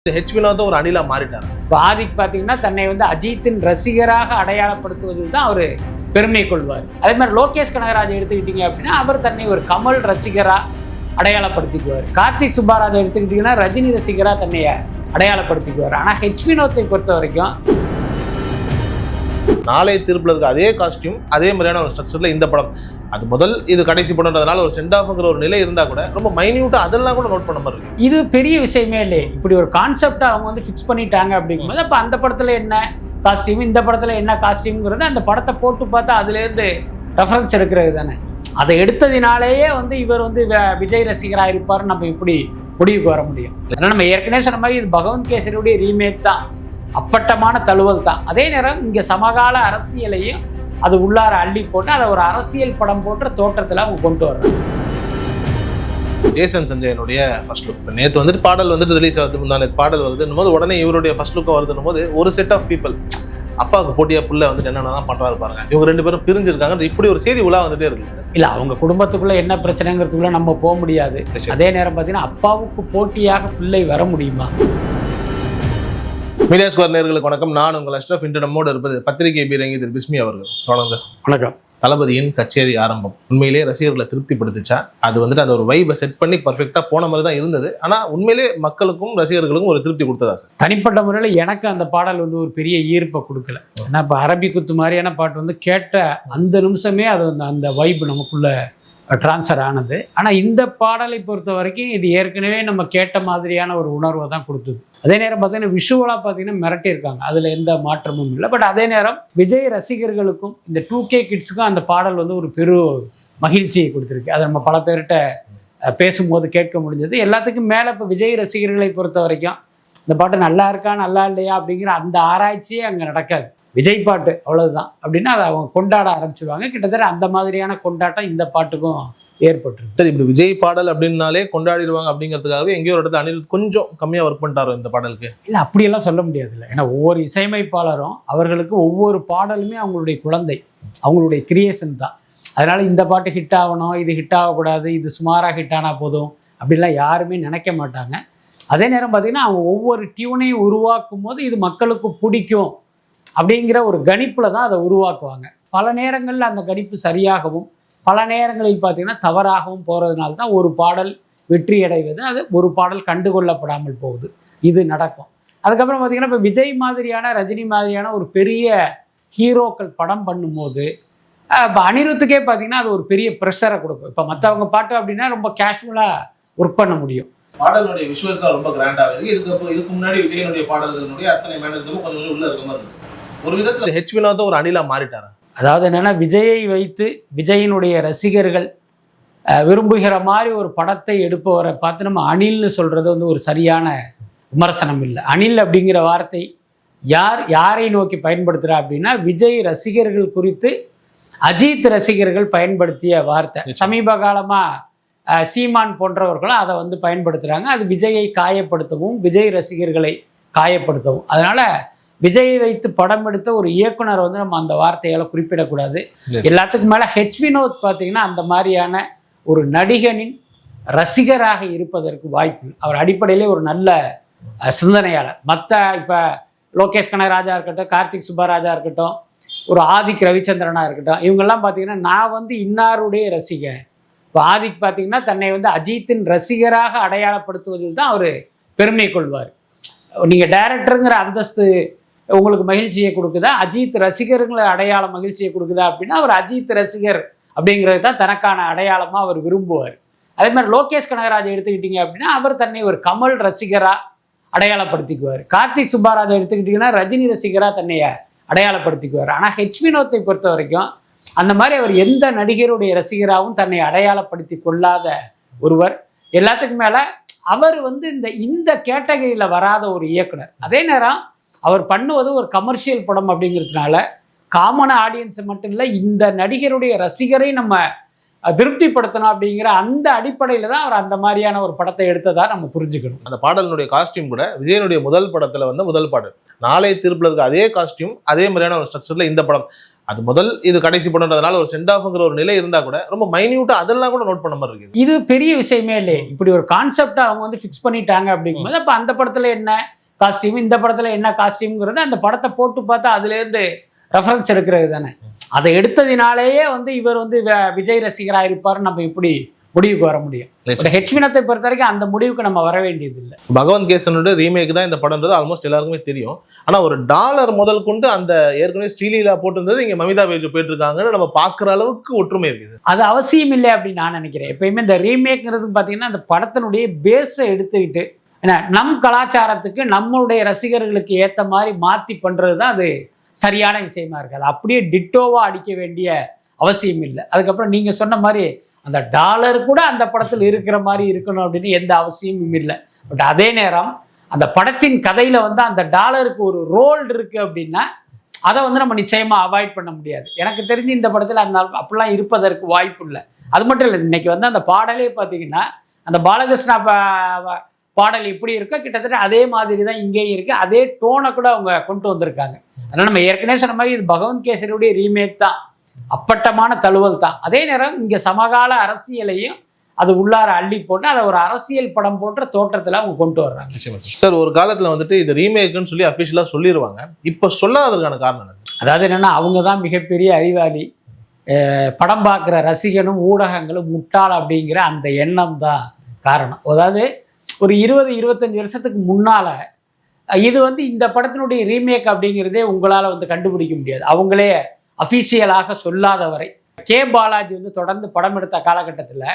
H Vinod ஒரு அணிலா மாறிட்டார். ஆதிக் பார்த்தீங்கன்னா தன்னை வந்து அஜித்தின் ரசிகராக அடையாளப்படுத்துவதில் தான் அவர் பெருமை கொள்வார். அதே மாதிரி லோகேஷ் கனகராஜ் எடுத்துக்கிட்டீங்க அப்படின்னா அவர் தன்னை ஒரு கமல் ரசிகராக அடையாளப்படுத்திக்குவார். கார்த்திக் சுப்பராஜ் எடுத்துக்கிட்டீங்கன்னா ரஜினி ரசிகராக தன்னை அடையாளப்படுத்திக்குவார். ஆனால் ஹெச் வினோத்தை பொறுத்த வரைக்கும் நாளைய தீர்ப்புல இருக்க அதே காஸ்டியூம் அதே மாதிரியான ஒரு ஸ்ட்ரக்சர்ல இந்த படம் அது முதல் இது கடைசி படம்ன்றதுனால ஒரு சென்ட் ஆஃப்ங்கிற ஒரு நிலை இருந்தா கூட ரொம்ப மைன்யூட்டா அதெல்லாம் கூட நோட் பண்ண மாதிரி இருக்கு. இது பெரிய விஷயமே இல்லை. இப்படி ஒரு கான்செப்டை அவங்க வந்து ஃபிக்ஸ் பண்ணிட்டாங்க அப்படிங்கும்போது அப்போ அந்த படத்துல என்ன காஸ்டியூம் இந்த படத்துல என்ன காஸ்டியூம்ங்கிறது அந்த படத்தை போட்டு பார்த்தா அதுலேருந்து ரெஃபரன்ஸ் எடுக்கிறது தானே. அதை எடுத்ததினாலேயே வந்து இவர் வந்து விஜய் ரசிகராக இருப்பாருன்னு நம்ம இப்படி முடிவுக்கு வர முடியும். ஏன்னா நம்ம ஏற்கனவே சொன்ன மாதிரி இது பகவந்த் கேசரியுடைய ரீமேக் தான், அப்பட்டமான தழுவல் தான். அதே நேரம் இங்கே சமகால அரசியலையும் அது உள்ளார அள்ளி போட்டு அதை ஒரு அரசியல் படம் போன்ற தோற்றத்தில் அவங்க கொண்டு வர்றாங்க. ஜேசன் சஞ்சயனுடைய ஃபர்ஸ்ட் லுக் நேற்று வந்துட்டு பாடல் வந்துட்டு ரிலீஸ் ஆகுது, முந்தானே பாடல் வருதுன்னும் போது உடனே இவருடைய ஃபர்ஸ்ட் லுக்காக வருதுன்னும் போது ஒரு செட் ஆஃப் பீப்புள் அப்பாவுக்கு போட்டியா புள்ள வந்துட்டு என்னென்ன பண்றாரு பாருங்க, இவங்க ரெண்டு பேரும் பிரிஞ்சிருக்காங்க, இப்படி ஒரு செய்தி உலா வந்துட்டே இருக்குது. இல்ல அவங்க குடும்பத்துக்குள்ள என்ன பிரச்சனைங்கிறதுக்குள்ள நம்ம போக முடியாது. அதே நேரம் பார்த்தீங்கன்னா அப்பாவுக்கு போட்டியாக பிள்ளை வர முடியுமா? மீடியா ஸ்கொயர் நேயர்களுக்கு வணக்கம். நான் உங்கள் அஷ்ரஃப். இன்று நம்மோடு இருப்பது பத்திரிகை பீரங்கி திரு பிஸ்மி அவர்கள். வணக்கம். தளபதியின் கச்சேரி ஆரம்பம் உண்மையிலேயே ரசிகர்களை திருப்திப்படுத்துச்சா? அது வந்துட்டு அது ஒரு வைபை செட் பண்ணி பர்ஃபெக்டா போன மாதிரி தான் இருந்தது. ஆனா உண்மையிலே மக்களுக்கும் ரசிகர்களுக்கும் ஒரு திருப்தி கொடுத்ததா சார்? தனிப்பட்ட முறையில் எனக்கு அந்த பாடல் வந்து ஒரு பெரிய ஈர்ப்பை கொடுக்கல. ஏன்னா இப்போ அரபி குத்து மாதிரியான பாட்டு வந்து கேட்ட அந்த நிமிஷமே அது வந்து அந்த வைப் நமக்குள்ள டிரான்ஸ்ஃபர் ஆனது. ஆனால் இந்த பாடலை பொறுத்த வரைக்கும் இது ஏற்கனவே நம்ம கேட்ட மாதிரியான ஒரு உணர்வை தான் கொடுத்தது. அதே நேரம் பார்த்தீங்கன்னா விஷுவலாக பார்த்தீங்கன்னா மிரட்டியிருக்காங்க, அதில் எந்த மாற்றமும் இல்லை. பட் அதே நேரம் விஜய் ரசிகர்களுக்கும் இந்த 2K கிட்ஸுக்கும் அந்த பாடல் வந்து ஒரு பெரும் மகிழ்ச்சியை கொடுத்துருக்கு. அதை நம்ம பல பேர்கிட்ட பேசும்போது கேட்க முடிஞ்சது. எல்லாத்துக்கும் மேலே இப்போ விஜய் ரசிகர்களை பொறுத்த வரைக்கும் இந்த பாட்டு நல்லா இருக்கா நல்லா இல்லையா அப்படிங்கிற அந்த ஆராய்ச்சியே அங்கே நடக்காது. விஜய் பாட்டு அவ்வளவுதான் அப்படின்னா அதை அவங்க கொண்டாட ஆரம்பிச்சிடுவாங்க. கிட்டத்தட்ட அந்த மாதிரியான கொண்டாட்டம் இந்த பாட்டுக்கும் ஏற்பட்டுருக்கு. சரி, இப்படி விஜய் பாடல் அப்படின்னாலே கொண்டாடிடுவாங்க அப்படிங்கிறதுக்காகவே எங்கேயோ ஒரு இடத்துல அனிருத் கொஞ்சம் கம்மியாக ஒர்க் பண்ணிட்டாரோ இந்த பாடலுக்கு? இல்லை, அப்படியெல்லாம் சொல்ல முடியாது. இல்லை, ஏன்னா ஒவ்வொரு இசையமைப்பாளரும் அவர்களுக்கு ஒவ்வொரு பாடலுமே அவங்களுடைய குழந்தை, அவங்களுடைய கிரியேஷன் தான். அதனால இந்த பாட்டு ஹிட் ஆகணும், இது ஹிட் ஆகக்கூடாது, இது சுமாராக ஹிட் ஆனால் போதும் அப்படிலாம் யாருமே நினைக்க மாட்டாங்க. அதே நேரம் பார்த்தீங்கன்னா அவங்க ஒவ்வொரு டியூனையும் உருவாக்கும் போது இது மக்களுக்கு பிடிக்கும் அப்படிங்கிற ஒரு கணிப்பில் தான் அதை உருவாக்குவாங்க. பல நேரங்களில் அந்த கணிப்பு சரியாகவும் பல நேரங்களில் பார்த்தீங்கன்னா தவறாகவும் போகிறதுனால தான் ஒரு பாடல் வெற்றி அடைவது, அது ஒரு பாடல் கண்டுகொள்ளப்படாமல் போகுது. இது நடக்கும். அதுக்கப்புறம் பார்த்தீங்கன்னா இப்போ விஜய் மாதிரியான ரஜினி மாதிரியான ஒரு பெரிய ஹீரோக்கள் படம் பண்ணும்போது இப்போ அனிருத்துக்கே பார்த்தீங்கன்னா அது ஒரு பெரிய ப்ரெஷரை கொடுக்கும். இப்போ மற்றவங்க பாட்டு அப்படின்னா ரொம்ப கேஷுவலாக ஒர்க் பண்ண முடியும். பாடலுடைய விஷுவல்ஸ்லாம் ரொம்ப கிராண்டாக இருக்குது. இதுக்கு முன்னாடி விஜயனுடைய பாடல்களுடைய அத்தனை மேனேஜரும் கொஞ்சம் உள்ள இருக்க மாதிரி இருக்கு. ஒரு விதத்தில் ஹெச் வினோத் ஒரு அணிலா மாறிட்டார். அதாவது என்னன்னா விஜயை வைத்து விஜயினுடைய ரசிகர்கள் விரும்புகிற மாதிரி ஒரு படத்தை எடுப்பவரை பார்த்து நம்ம அணில்னு சொல்றது வந்து ஒரு சரியான விமர்சனம் இல்லை. அணில் அப்படிங்கிற வார்த்தை யாரை நோக்கி பயன்படுத்துறா அப்படின்னா விஜய் ரசிகர்கள் குறித்து அஜித் ரசிகர்கள் பயன்படுத்திய வார்த்தை. சமீப காலமா சீமான் போன்றவர்களும் அதை வந்து பயன்படுத்துறாங்க. அது விஜயை காயப்படுத்தவும் விஜய் ரசிகர்களை காயப்படுத்தவும். அதனால விஜயை வைத்து படம் எடுத்த ஒரு இயக்குனர் வந்து நம்ம அந்த வார்த்தையால குறிப்பிடக்கூடாது. எல்லாத்துக்கும் மேல ஹெச் வினோத் பார்த்தீங்கன்னா அந்த மாதிரியான ஒரு நடிகனின் ரசிகராக இருப்பதற்கு வாய்ப்பு. அவர் அடிப்படையிலே ஒரு நல்ல சிந்தனையாளர். மற்ற இப்போ லோகேஷ் கனகராஜா இருக்கட்டும், கார்த்திக் சுப்பராஜா இருக்கட்டும், ஒரு ஆதிக் ரவிச்சந்திரனா இருக்கட்டும், இவங்கெல்லாம் பார்த்தீங்கன்னா நான் வந்து இன்னாருடைய ரசிகன். இப்போ ஆதிக் பார்த்தீங்கன்னா தன்னை வந்து அஜித்தின் ரசிகராக அடையாளப்படுத்துவதில் தான் அவர் பெருமை கொள்வார். நீங்கள் டைரக்டருங்கிற அந்தஸ்து உங்களுக்கு மகிழ்ச்சியை கொடுக்குதா, அஜித் ரசிகர்களை அடையாள மகிழ்ச்சியை கொடுக்குதா அப்படின்னா அவர் அஜித் ரசிகர் அப்படிங்கிறது தான் தனக்கான அடையாளமாக அவர் விரும்புவார். அதே மாதிரி லோகேஷ் கனகராஜ் எடுத்துக்கிட்டீங்க அப்படின்னா அவர் தன்னை ஒரு கமல் ரசிகராக அடையாளப்படுத்திக்குவார். கார்த்திக் சுப்பராஜ் எடுத்துக்கிட்டிங்கன்னா ரஜினி ரசிகராக தன்னை அடையாளப்படுத்திக்குவார். ஆனால் ஹெச் வினோத்தை பொறுத்த வரைக்கும் அந்த மாதிரி அவர் எந்த நடிகருடைய ரசிகராகவும் தன்னை அடையாளப்படுத்தி கொள்ளாத ஒருவர். எல்லாத்துக்கும் மேலே அவர் வந்து இந்த கேட்டகரியில் வராத ஒரு இயக்குனர். அதே நேரம் அவர் பண்ணுவது ஒரு கமர்ஷியல் படம் அப்படிங்கிறதுனால காமன் ஆடியன்ஸை மட்டும் இல்லை இந்த நடிகருடைய ரசிகரை நம்ம திருப்திப்படுத்தணும் அப்படிங்கிற அந்த அடிப்படையில் தான் அவர் அந்த மாதிரியான ஒரு படத்தை எடுத்ததா நம்ம புரிஞ்சுக்கணும். அந்த பாடலினுடைய காஸ்டியூம் கூட விஜயனுடைய முதல் படத்தில் வந்து முதல் பாடல் நாளைய தீர்ப்புல இருக்க அதே காஸ்டியூம் அதே மாதிரியான ஒரு ஸ்ட்ரக்சர்ல இந்த படம் அது முதல் இது கடைசி படம்ன்றதுனால ஒரு சென்ட் ஆஃப்ங்கிற ஒரு நிலை இருந்தா கூட ரொம்ப மைன்யூட்டா அதெல்லாம் கூட நோட் பண்ண மாதிரி இருக்குது. இது பெரிய விஷயமே இல்லையே. இப்படி ஒரு கான்செப்டை அவங்க வந்து ஃபிக்ஸ் பண்ணிட்டாங்க அப்படிங்கும்போது அப்போ அந்த படத்துல என்ன காஸ்டியூம், இந்த படத்துல என்ன காஸ்டியூம்ங்கிறது அந்த படத்தை போட்டு பார்த்தா அதுலேருந்து ரெஃபரன்ஸ் எடுக்கிறது தானே. அதை எடுத்ததினாலேயே வந்து இவர் வந்து விஜய் ரசிகராக இருப்பாருன்னு நம்ம எப்படி முடிவுக்கு வர முடியும்? ஹெச்வினத்தை பொறுத்த வரைக்கும் அந்த முடிவுக்கு நம்ம வர வேண்டியது இல்லை. பகவந்த் கேசனுடைய ரீமேக் தான் இந்த படம்ன்றது ஆல்மோஸ்ட் எல்லாருக்குமே தெரியும். ஆனா ஒரு டாலர் முதல் கொண்டு அந்த ஏற்கனவே ஸ்ரீலீலா போட்டிருந்தது இங்க மமிதா பேஜ் போயிட்டு இருக்காங்கன்னு நம்ம பாக்குற அளவுக்கு ஒற்றுமை இருக்குது. அது அவசியம் இல்லை அப்படின்னு நான் நினைக்கிறேன். எப்பயுமே இந்த ரீமேக்ங்கிறது பார்த்தீங்கன்னா அந்த படத்தினுடைய பேஸை எடுத்துக்கிட்டு ஏன்னா நம் கலாச்சாரத்துக்கு நம்மளுடைய ரசிகர்களுக்கு ஏற்ற மாதிரி மாற்றி பண்ணுறது தான் அது சரியான விஷயமா இருக்குது. அது அப்படியே டிட்டோவாக அடிக்க வேண்டிய அவசியம் இல்லை. அதுக்கப்புறம் நீங்கள் சொன்ன மாதிரி அந்த டாலர் கூட அந்த படத்தில் இருக்கிற மாதிரி இருக்கணும் அப்படின்னு எந்த அவசியமும் இல்லை. பட் அதே நேரம் அந்த படத்தின் கதையில் வந்து அந்த டாலருக்கு ஒரு ரோல் இருக்குது அப்படின்னா அதை வந்து நம்ம நிச்சயமாக அவாய்ட் பண்ண முடியாது. எனக்கு தெரிஞ்சு இந்த படத்தில் அந்த அப்படிலாம் இருப்பதற்கு வாய்ப்பு இல்லை. அது மட்டும் இல்லை, இன்னைக்கு வந்து அந்த பாடலே பார்த்தீங்கன்னா அந்த பாலகிருஷ்ணா பாடல் இப்படி இருக்கோ கிட்டத்தட்ட அதே மாதிரி தான் இங்கேயும் இருக்குது. அதே டோனை கூட அவங்க கொண்டு வந்திருக்காங்க. அதனால் நம்ம ஏற்கனவே சொன்ன மாதிரி இது பகவந்த் கேசரியுடைய ரீமேக் தான், அப்பட்டமான தழுவல் தான். அதே நேரம் இங்கே சமகால அரசியலையும் அது உள்ளார அள்ளி போட்டு அதை ஒரு அரசியல் படம் போன்ற தோற்றத்தில் அவங்க கொண்டு வர்றாங்க. சார் ஒரு காலத்தில் வந்துட்டு இது ரீமேக்குன்னு சொல்லி அஃபிஷியலாக சொல்லிடுவாங்க, இப்போ சொல்லாததுக்கான காரணம் என்ன? அதாவது என்னென்னா அவங்க தான் மிகப்பெரிய அறிவாளி, படம் பார்க்குற ரசிகனும் ஊடகங்களும் முட்டாள் அப்படிங்கிற அந்த எண்ணம் தான் காரணம். அதாவது ஒரு 20-25 வருஷத்துக்கு முன்னால் இது வந்து இந்த படத்தினுடைய ரீமேக் அப்படிங்கிறதே உங்களால் வந்து கண்டுபிடிக்க முடியாது. அவங்களே அஃபீஷியலாக சொல்லாத வரை கே பாலாஜி வந்து தொடர்ந்து படம் எடுத்த காலகட்டத்தில்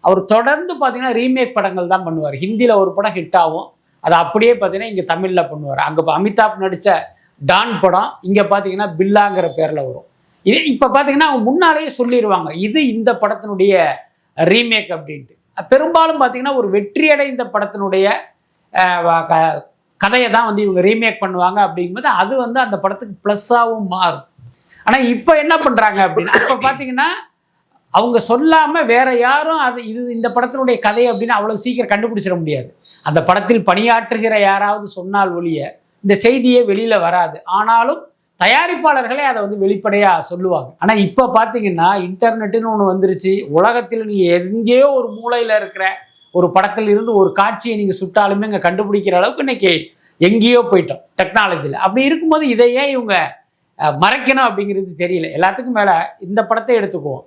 அவர் தொடர்ந்து பார்த்தீங்கன்னா ரீமேக் படங்கள் தான் பண்ணுவார். ஹிந்தியில் ஒரு படம் ஹிட் ஆகும், அதை அப்படியே பார்த்தீங்கன்னா இங்கே தமிழில் பண்ணுவார். அங்கே அமிதாப் நடித்த டான் படம் இங்கே பார்த்தீங்கன்னா பில்லாங்கிற பேரில் வரும். இது இப்போ பார்த்தீங்கன்னா அவங்க முன்னாலேயே சொல்லிடுவாங்க இது இந்த படத்தினுடைய ரீமேக் அப்படின்ட்டு. பெரும்பாலும் பார்த்தீங்கன்னா ஒரு வெற்றியடைந்த படத்தினுடைய கதையை தான் வந்து இவங்க ரீமேக் பண்ணுவாங்க. அப்படிங்கும்போது அது வந்து அந்த படத்துக்கு ப்ளஸ்ஸாகவும் மாறும். ஆனால் இப்போ என்ன பண்ணுறாங்க அப்படின்னா இப்போ பார்த்தீங்கன்னா அவங்க சொல்லாமல் வேற யாரும் அது இது இந்த படத்தினுடைய கதை அப்படின்னு அவ்வளோ சீக்கிரம் கண்டுபிடிச்சிட முடியாது. அந்த படத்தில் பணியாற்றுகிற யாராவது சொன்னால் ஒழிய இந்த செய்தியே வெளியில் வராது. ஆனாலும் தயாரிப்பாளர்களே அதை வந்து வெளிப்படையாக சொல்லுவாங்க. ஆனால் இப்போ பார்த்தீங்கன்னா இன்டர்நெட்டுன்னு ஒன்று வந்துருச்சு. உலகத்தில் நீங்கள் எங்கேயோ ஒரு மூலையில் இருக்கிற ஒரு படத்தில் இருந்து ஒரு காட்சியை நீங்கள் சுட்டாலுமே இங்கே கண்டுபிடிக்கிற அளவுக்கு இன்னைக்கு எங்கேயோ போயிட்டோம் டெக்னாலஜியில். அப்படி இருக்கும்போது இதையே இவங்க மறைக்கணும் அப்படிங்கிறது தெரியல. எல்லாத்துக்கும் மேலே இந்த படத்தை எடுத்துக்குவோம்.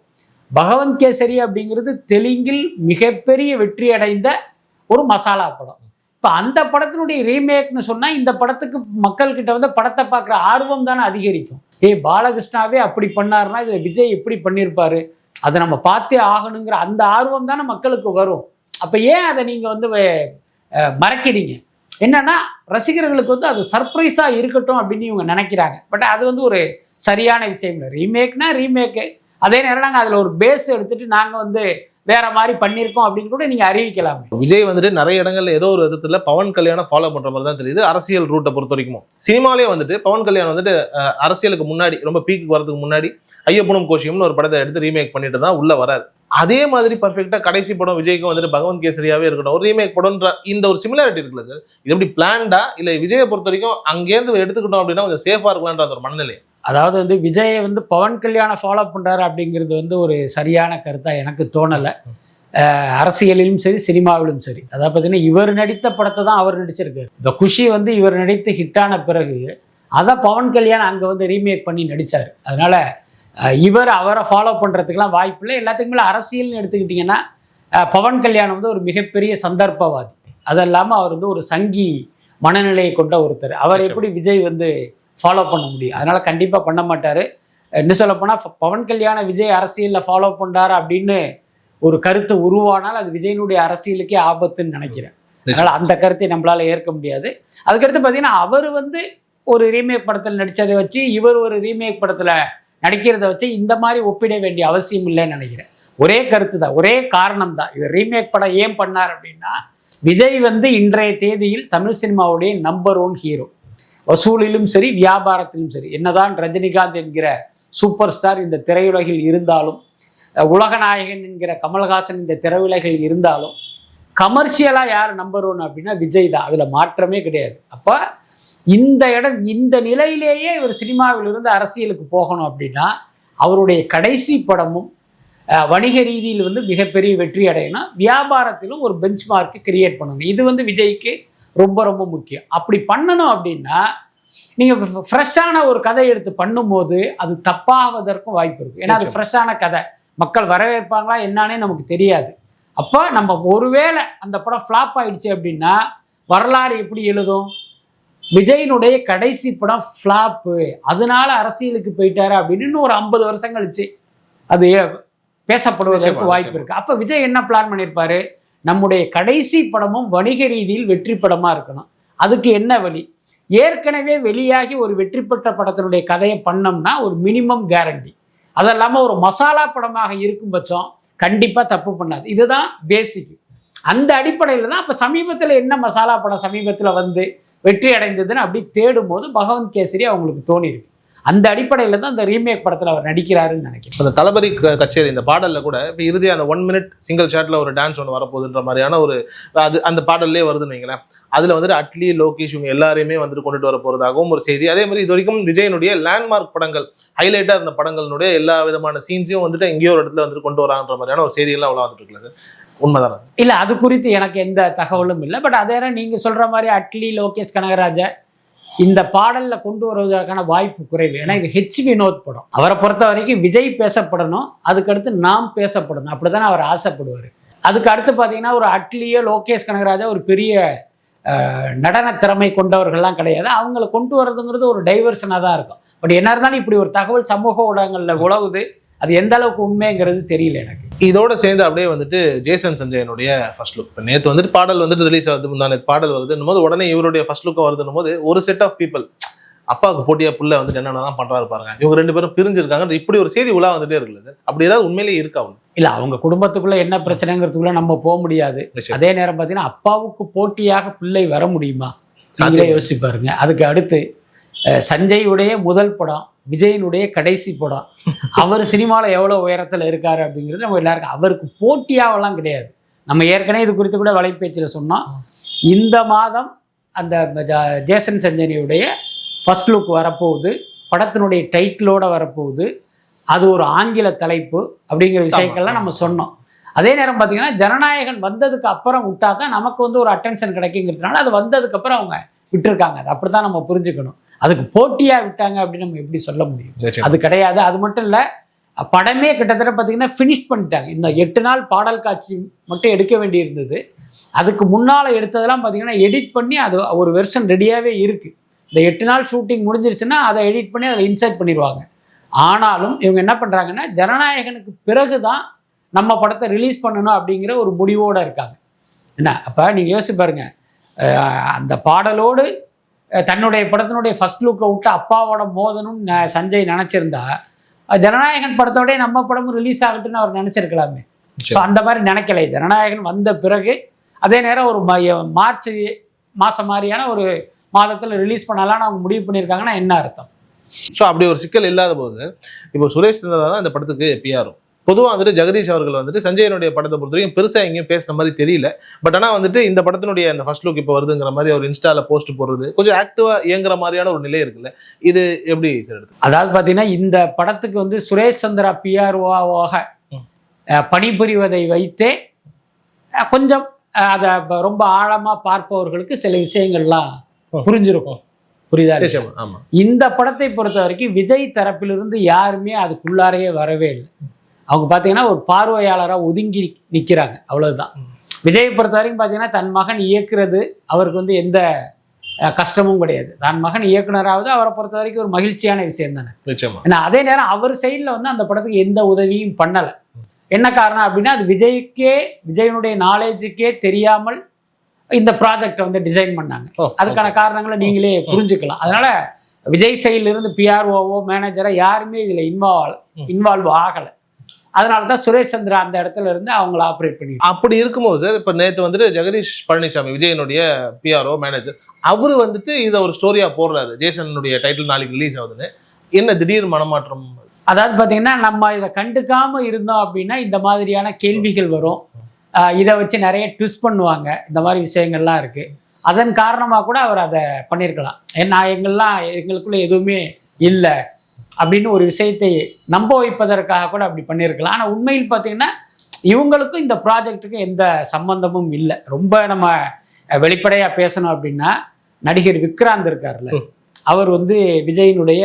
பகவந்த் கேசரி அப்படிங்கிறது தெலுங்கில் மிகப்பெரிய வெற்றி அடைந்த ஒரு மசாலா படம். இப்போ அந்த படத்தினுடைய ரீமேக்னு சொன்னால் இந்த படத்துக்கு மக்கள்கிட்ட வந்து படத்தை பார்க்குற ஆர்வம் தானே அதிகரிக்கும். பாலகிருஷ்ணாவே அப்படி பண்ணாருன்னா இதில் விஜய் எப்படி பண்ணியிருப்பாரு, அதை நம்ம பார்த்தே ஆகணுங்கிற அந்த ஆர்வம் தானே மக்களுக்கு வரும். அப்போ ஏன் அதை நீங்கள் வந்து மறைக்கிறீங்க? என்னன்னா ரசிகர்களுக்கு வந்து அது சர்ப்ரைஸாக இருக்கட்டும் அப்படின்னு இவங்க நினைக்கிறாங்க. பட் அது வந்து ஒரு சரியான விஷயம் இல்லை. ரீமேக்னா ரீமேக்கு, அதே நேரம் நாங்கள் அதில் ஒரு பேஸ் எடுத்துட்டு நாங்கள் வந்து வேற மாதிரி பண்ணியிருக்கோம் அப்படின்னு கூட நீங்கள் அறிவிக்கலாம். விஜய் வந்துட்டு நிறைய இடங்கள்ல ஏதோ ஒரு விதத்தில் பவன் கல்யாணம் ஃபாலோ பண்ணுற மாதிரி தான் தெரியுது. அரசியல் ரூட்டை பொறுத்த வரைக்கும் சினிமாலே வந்துட்டு பவன் கல்யாணம் வந்துட்டு அரசியலுக்கு முன்னாடி ரொம்ப பீக்கு வரதுக்கு முன்னாடி ஐயப்பனும் கோஷியம்னு ஒரு படத்தை எடுத்து ரீமேக் பண்ணிட்டு தான் உள்ள வராது. அதே மாதிரி பர்ஃபெக்டாக கடைசி படம் விஜய்க்கு வந்துட்டு பகவந்த் கேசரியாவே இருக்கட்டும் ஒரு ரீமேக் படம்ன்ற இந்த ஒரு சிமிலாரிட்டி இருக்குல்ல சார், இது எப்படி பிளான்டா இல்லை விஜயை பொறுத்த வரைக்கும் அங்கேருந்து எடுத்துக்கிட்டோம் அப்படின்னா கொஞ்சம் சேஃபாக இருக்கலான்ற ஒரு மனநிலை? அதாவது வந்து விஜயை வந்து பவன் கல்யாணம் ஃபாலோ பண்ணுறாரு அப்படிங்கிறது வந்து ஒரு சரியான கருத்தாக எனக்கு தோணலை. அரசியலிலும் சரி சினிமாவிலும் சரி. அதாவது பார்த்தீங்கன்னா இவர் நடித்த படத்தை தான் அவர் நடிச்சிருக்காரு. இந்த குஷி வந்து இவர் நடித்து ஹிட்டான பிறகு அதை பவன் கல்யாணம் அங்கே வந்து ரீமேக் பண்ணி நடித்தார். அதனால் இவர் அவரை ஃபாலோ பண்ணுறதுக்கெலாம் வாய்ப்பு இல்லை. எல்லாத்துக்கும் மேலே அரசியல்னு எடுத்துக்கிட்டிங்கன்னா பவன் கல்யாணம் வந்து ஒரு மிகப்பெரிய சந்தர்ப்பவாதி. அது இல்லாமல் அவர் வந்து ஒரு சங்கி மனநிலையை கொண்ட ஒருத்தர். அவர் எப்படி விஜய் வந்து ஃபாலோ பண்ண முடியும்? அதனால் கண்டிப்பாக பண்ண மாட்டார். இன்னும் சொல்லப்போனால் பவன் கல்யாணம் விஜய் அரசியலில் ஃபாலோ பண்ணுறாரு அப்படின்னு ஒரு கருத்து உருவானால் அது விஜயனுடைய அரசியலுக்கே ஆபத்துன்னு நினைக்கிறேன். அதனால் அந்த கருத்தை நம்மளால் ஏற்க முடியாது. அதுக்கடுத்து பார்த்தீங்கன்னா அவர் வந்து ஒரு ரீமேக் படத்தில் நடித்ததை வச்சு இவர் ஒரு ரீமேக் படத்தில் நடிக்கிறத வச்சு இந்த மாதிரி ஒப்பிட வேண்டிய அவசியம் இல்லைன்னு நினைக்கிறேன். ஒரே கருத்து தான், ஒரே காரணம் தான். இவர் ரீமேக் படம் ஏன் பண்ணார் அப்படின்னா விஜய் வந்து இன்றைய தேதியில் தமிழ் சினிமாவுடைய நம்பர் 1 ஹீரோ. வசூலிலும் சரி வியாபாரத்திலும் சரி. என்னதான் ரஜினிகாந்த் என்கிற சூப்பர் ஸ்டார் இந்த திரையுலகில் இருந்தாலும், உலகநாயகன் என்கிற கமல்ஹாசன் இந்த திரையுலகில் இருந்தாலும், கமர்ஷியலாக யார் நம்பர் 1 அப்படின்னா விஜய் தான். அதில் மாற்றமே கிடையாது. அப்போ இந்த நிலையிலேயே இவர் சினிமாவிலிருந்து அரசியலுக்கு போகணும் அப்படின்னா அவருடைய கடைசி படமும் வணிக ரீதியில் வந்து மிகப்பெரிய வெற்றி அடையணும், வியாபாரத்திலும் ஒரு பெஞ்ச் மார்க்கு கிரியேட் பண்ணணும். இது விஜய்க்கு ரொம்ப ரொம்ப முக்கியம். அப்படி பண்ணணும் அப்படின்னா நீங்கள் ஃப்ரெஷ்ஷான ஒரு கதை எடுத்து பண்ணும்போது அது தப்பாவதற்கும் வாய்ப்பு இருக்குது. ஏன்னா அது ஃப்ரெஷ்ஷான கதை, மக்கள் வரவேற்பாங்களா என்னானே நமக்கு தெரியாது. அப்போ நம்ம ஒருவேளை அந்த படம் ஃப்ளாப் ஆயிடுச்சு அப்படின்னா வரலாறு எப்படி எழுதும்? விஜயினுடைய கடைசி படம் ஃப்ளாப்பு, அதனால அரசியலுக்கு போயிட்டாரு அப்படின்னு இன்னும் ஒரு 50 வருஷம் கழிச்சு அது பேசப்படுவதற்கு வாய்ப்பு இருக்கு. அப்ப விஜய் என்ன பிளான் பண்ணியிருப்பாரு? நம்முடைய கடைசி படமும் வணிக ரீதியில் வெற்றி படமா இருக்கணும். அதுக்கு என்ன வழி? ஏற்கனவே வெளியாகி ஒரு வெற்றி பெற்ற படத்தினுடைய கதையை பண்ணோம்னா ஒரு மினிமம் கேரண்டி. அது இல்லாமல் ஒரு மசாலா படமாக இருக்கும் பட்சம் கண்டிப்பா தப்பு பண்ணாது. இதுதான் பேசிக். அந்த அடிப்படையில் தான் அப்ப சமீபத்தில் என்ன மசாலா படம் சமீபத்தில் வந்து வெற்றி அடைந்ததுன்னு அப்படி தேடும் போது பகவந்த் கேசரி அவங்களுக்கு தோணிருக்கு. அந்த அடிப்படையில் தான் அந்த ரீமேக் படத்தில் அவர் நடிக்கிறாருன்னு நினைக்கிறேன். அந்த தளபதி கச்சேரி இந்த பாடலில் கூட இப்போ இறுதியாக அந்த 1 மினிட் சிங்கிள் ஷாட்டில் ஒரு டான்ஸ் ஒன்று வரப்போகுதுன்ற மாதிரியான ஒரு அது அந்த பாடல்லே வருதுன்னு வைங்களேன். அதில் வந்துட்டு அட்லி, லோகேஷ் இவங்க எல்லாரையுமே வந்துட்டு கொண்டுட்டு வர போகிறதாகவும் ஒரு செய்தி. அதே மாதிரி இது வரைக்கும் விஜயனுடைய லேண்ட்மார்க் படங்கள், ஹைலைட்டாக இருந்த படங்களுடைய எல்லா விதமான சீன்ஸையும் வந்துட்டு எங்கேயோ ஒரு இடத்துல வந்துட்டு கொண்டு வரான்ற மாதிரியான ஒரு செய்தியெல்லாம் அவ்வளோ வந்துட்டு இருக்குது. உண்மைதானே? இல்லை, அது குறித்து எனக்கு எந்த தகவலும் இல்லை. பட் அதே நீங்கள் சொல்கிற மாதிரி அட்லி, லோகேஷ் கனகராஜா இந்த பாடலில் கொண்டு வருவதற்கான வாய்ப்பு குறைவு. ஏன்னா இது ஹெச் வினோத் படம். அவரை பொறுத்த வரைக்கும் விஜய் பேசப்படணும், அதுக்கடுத்து நாம் பேசப்படணும், அப்படி தானே அவர் ஆசைப்படுவார். அதுக்கு அடுத்து பார்த்தீங்கன்னா ஒரு அட்லியோ லோகேஷ் கனகராஜா ஒரு பெரிய நடன திறமை கொண்டவர்கள்லாம் கிடையாது. அவங்கள கொண்டு வர்றதுங்கிறது ஒரு டைவர்ஷனாக தான் இருக்கும். பட் என்ன இருந்தாலும் இப்படி ஒரு தகவல் சமூக ஊடகங்களில் உழவுது, அது எந்த அளவுக்கு உண்மைங்கிறது தெரியல எனக்கு. இதோட சேர்ந்து அப்படியே வந்துட்டு ஜேசன் சஞ்சயனுடைய ஃபர்ஸ்ட் லுக். இப்போ நேற்று வந்துட்டு பாடல் வந்துட்டு ரிலீஸ் ஆகுது, முந்தானே பாடல் வருதுன்னும் போது உடனே இவருடைய ஃபர்ஸ்ட் லுக்கும் வருதுன்னும் போது ஒரு செட் ஆஃப் பீப்புள் அப்பாவுக்கு போட்டியா புள்ள வந்துட்டு என்னென்னலாம் பண்றாரு பாருங்க, இவங்க 2 பேரும் பிரிஞ்சிருக்காங்க, இப்படி ஒரு செய்தி உலா வந்துட்டே இருக்குது. அப்படி ஏதாவது உண்மையிலேயே இருக்கா? இல்ல, அவங்க குடும்பத்துக்குள்ள என்ன பிரச்சனைங்கிறதுக்குள்ள நம்ம போக முடியாது. அதே நேரம் பார்த்தீங்கன்னா அப்பாவுக்கு போட்டியாக பிள்ளை வர முடியுமா? நீங்களே யோசிச்சு பாருங்க. அதுக்கு அடுத்து சஞ்சயுடைய முதல் படம், விஜயனுடைய கடைசி படம், அவர் சினிமாவில் எவ்வளோ உயரத்தில் இருக்காரு அப்படிங்கிறது நம்ம எல்லாருக்கும். அவருக்கு போட்டியாவெல்லாம் கிடையாது. நம்ம ஏற்கனவே இது குறித்து கூட வலைப்பேச்சில் சொன்னோம். இந்த மாதம் அந்த ஜேசன் சஞ்சனியுடைய ஃபர்ஸ்ட் லுக் வரப்போகுது, படத்தினுடைய டைட்டிலோடு வரப்போகுது. அது ஒரு ஆங்கில தலைப்பு அப்படிங்கிற விஷயங்கள்லாம் நம்ம சொன்னோம். அதே நேரம் பார்த்தீங்கன்னா ஜனநாயகன் வந்ததுக்கு அப்புறம் விட்டா தான் நமக்கு ஒரு அட்டென்ஷன் கிடைக்குங்கிறதுனால அது வந்ததுக்கு அப்புறம் அவங்க விட்டுருக்காங்க. அது அப்படி தான் நம்ம புரிஞ்சுக்கணும். அதுக்கு போட்டியாக விட்டாங்க அப்படின்னு நம்ம எப்படி சொல்ல முடியும்? அது கிடையாது. அது மட்டும் இல்லை, படமே கிட்டத்தட்ட பார்த்தீங்கன்னா ஃபினிஷ் பண்ணிட்டாங்க. இந்த 8 நாள் பாடல் காட்சி மட்டும் எடுக்க வேண்டியிருந்தது. அதுக்கு முன்னால் எடுத்ததெல்லாம் பார்த்தீங்கன்னா எடிட் பண்ணி அது ஒரு வெர்ஷன் ரெடியாகவே இருக்குது. இந்த 8 நாள் ஷூட்டிங் முடிஞ்சிருச்சுன்னா அதை எடிட் பண்ணி அதை இன்சர்ட் பண்ணிடுவாங்க. ஆனாலும் இவங்க என்ன பண்ணுறாங்கன்னா ஜனநாயகனுக்கு பிறகு தான் நம்ம படத்தை ரிலீஸ் பண்ணணும் அப்படிங்கிற ஒரு முடிவோடு இருக்காங்க. என்ன அப்போ நீங்கள் யோசிச்சு பாருங்க, அந்த பாடலோடு தன்னுடைய படத்தினுடைய ஃபர்ஸ்ட் லுக்கை விட்டு அப்பாவோட மோதனும் சஞ்சய் நினச்சிருந்தா ஜனநாயகன் படத்தோடய நம்ம படமும் ரிலீஸ் ஆகட்டுன்னு அவர் நினச்சிருக்கலாமே. ஸோ அந்த மாதிரி நினைக்கலை. ஜனநாயகன் வந்த பிறகு அதே நேரம் ஒரு மார்ச் மாதம் மாதிரியான ஒரு மாதத்தில் ரிலீஸ் பண்ணலான்னு அவங்க முடிவு பண்ணியிருக்காங்கன்னா என்ன அர்த்தம்? ஸோ அப்படி ஒரு சிக்கல் இல்லாத போது இப்போ சுரேஷ் சந்திரா தான் இந்த படத்துக்கு பிஆரும். பொதுவாக வந்துட்டு ஜெகதீஷ் அவர்கள் வந்துட்டு சஞ்சயனுடைய படத்தை பொறுத்த வரைக்கும் பெருசாக எங்கேயும் பேசுன மாதிரி தெரியல. பட் ஆனால் வந்துட்டு இந்த படத்தினுடைய அந்த ஃபர்ஸ்ட் லுக் இப்போ வருதுங்கிற மாதிரி ஒரு இன்ஸ்டால போஸ்ட் போடுறது கொஞ்சம் ஆக்டிவாக இயங்குற மாதிரியான ஒரு நிலை இருக்குல்ல, இது எப்படி சார் எடுத்து? அதாவது பார்த்தீங்கன்னா இந்த படத்துக்கு சுரேஷ் சந்திரா பிஆர்ஓவாக பணிபுரிவதை வைத்தே கொஞ்சம் அதை ரொம்ப ஆழமாக பார்ப்பவர்களுக்கு சில விஷயங்கள்லாம் புரிஞ்சிருக்கும். புரியுதா? இந்த படத்தை பொறுத்த வரைக்கும் விஜய் தரப்பிலிருந்து யாருமே அதுக்குள்ளாரையே வரவே இல்லை. அவங்க பார்த்தீங்கன்னா ஒரு பார்வையாளராக ஒதுங்கி நிற்கிறாங்க, அவ்வளவுதான். விஜயை பொறுத்த வரைக்கும் பார்த்தீங்கன்னா தன் மகன் இயக்குறது அவருக்கு எந்த கஷ்டமும் கிடையாது. தன் மகன் இயக்குனராவது அவரை பொறுத்த வரைக்கும் ஒரு மகிழ்ச்சியான விஷயம் தானே. ஏன்னா அதே நேரம் அவர் சைடில் அந்த படத்துக்கு எந்த உதவியும் பண்ணலை. என்ன காரணம் அப்படின்னா அது விஜயனுடைய நாலேஜுக்கே தெரியாமல் இந்த ப்ராஜெக்டை டிசைன் பண்ணாங்க. அதுக்கான காரணங்களை நீங்களே புரிஞ்சுக்கலாம். அதனால விஜய் சைடிலிருந்து பிஆர்ஓவோ மேனேஜரோ யாருமே இதில் இன்வால்வ் ஆகலை. அதனால தான் சுரேஷ் சந்திரா அந்த இடத்துல இருந்து அவங்கள ஆப்ரேட் பண்ணி. அப்படி இருக்கும்போது சார், இப்போ நேற்று ஜெகதீஷ் பழனிசாமி விஜயனுடைய பிஆர்ஓ மேனேஜர் அவரு இதை ஒரு ஸ்டோரியா போடுறாரு, ஜேசனுடைய டைட்டில் நாளைக்கு ரிலீஸ் ஆகுதுன்னு. என்ன திடீர் மனமாற்றம்? அதாவது பார்த்தீங்கன்னா நம்ம இதை கண்டுக்காம இருந்தோம் அப்படின்னா இந்த மாதிரியான கேள்விகள் வரும். இதை வச்சு நிறைய ட்விஸ்ட் பண்ணுவாங்க. இந்த மாதிரி விஷயங்கள்லாம் இருக்குது. அதன் காரணமாக கூட அவர் அதை பண்ணியிருக்கலாம். ஏன்னா எங்களுக்குள்ள எதுவுமே இல்லை அப்படின்னு ஒரு விஷயத்தை நம்ப வைப்பதற்காக கூட அப்படி பண்ணியிருக்கலாம். ஆனால் உண்மையில் பார்த்தீங்கன்னா இவங்களுக்கும் இந்த ப்ராஜெக்ட்டுக்கும் எந்த சம்பந்தமும் இல்லை. ரொம்ப நம்ம வெளிப்படையாக பேசணும் அப்படின்னா, நடிகர் விக்ராந்த் இருக்கார்ல, அவர் விஜயினுடைய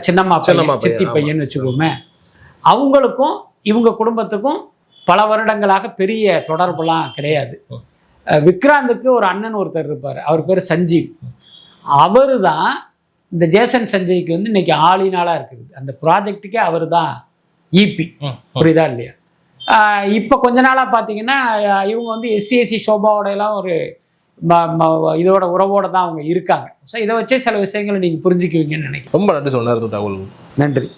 சின்னம்மா சித்தி பையன் வச்சுக்கோமே, அவங்களுக்கும் இவங்க குடும்பத்துக்கும் பல வருடங்களாக பெரிய தொடர்புலாம் கிடையாது. விக்ராந்துக்கு ஒரு அண்ணன் ஒருத்தர் இருப்பார், அவர் பேர் சஞ்சீவ். அவர் தான் இந்த ஜேசன் சஞ்சய்க்கு இன்னைக்கு ஆளினாலாக இருக்குது. அந்த ப்ராஜெக்டுக்கே அவர் தான் இபி. புரியுதா இல்லையா? இப்போ கொஞ்ச நாளாக பார்த்தீங்கன்னா இவங்க SC/SC சோபாவோட எல்லாம் ஒரு இதோட உறவோட தான் அவங்க இருக்காங்க. ஸோ இதை வச்சே சில விஷயங்களை நீங்கள் புரிஞ்சுக்குவீங்கன்னு நினைக்கிறேன். ரொம்ப நன்றி சொன்னார் தகவல். நன்றி.